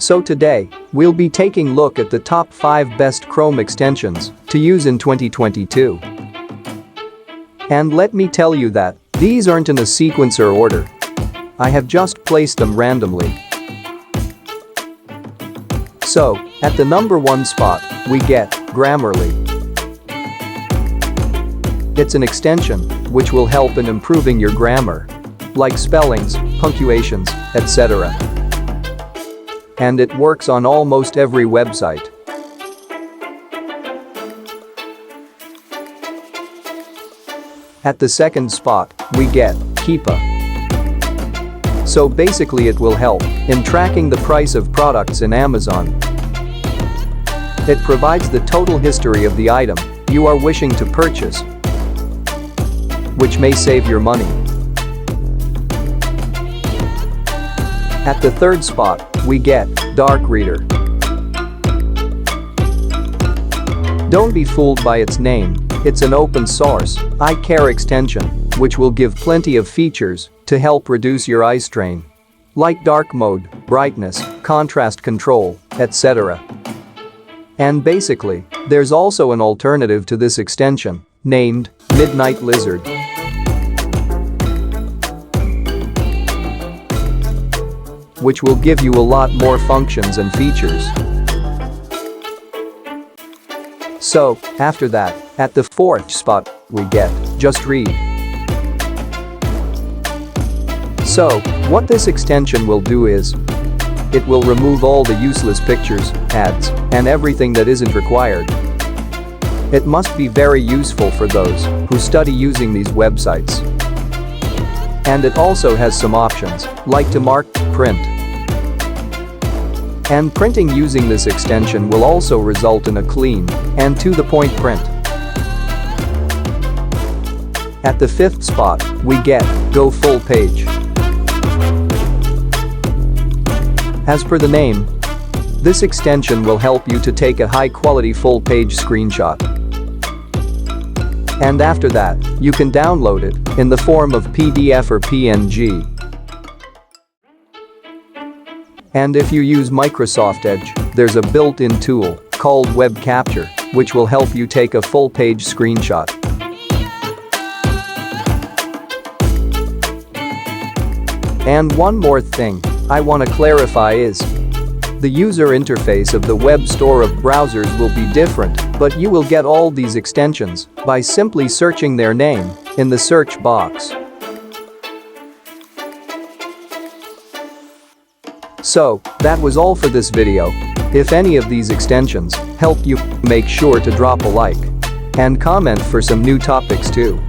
So today, we'll be taking a look at the top 5 best Chrome extensions to use in 2022. And let me tell you that these aren't in a sequence or order. I have just placed them randomly. So, at the number 1 spot, we get Grammarly. It's an extension which will help in improving your grammar, like spellings, punctuations, etc. And it works on almost every website. At the second spot, we get Keepa. So basically it will help in tracking the price of products in Amazon. It provides the total history of the item you are wishing to purchase, which may save your money. At the third spot, we get Dark Reader. Don't be fooled by its name, it's an open source, eye care extension, which will give plenty of features to help reduce your eye strain, like dark mode, brightness, contrast control, etc. And basically, there's also an alternative to this extension, named Midnight Lizard. Which will give you a lot more functions and features. So, after that, at the fourth spot, we get Just Read. So, what this extension will do is, it will remove all the useless pictures, ads, and everything that isn't required. It must be very useful for those who study using these websites. And it also has some options, like to mark, print. And printing using this extension will also result in a clean and to-the-point print. At the fifth spot, we get Go Full Page. As per the name, this extension will help you to take a high-quality full-page screenshot. And after that, you can download it in the form of PDF or PNG. And if you use Microsoft Edge, there's a built-in tool called Web Capture, which will help you take a full-page screenshot. And one more thing I want to clarify is, the user interface of the web store of browsers will be different, but you will get all these extensions by simply searching their name in the search box. So, that was all for this video. If any of these extensions helped you, make sure to drop a like and comment for some new topics too.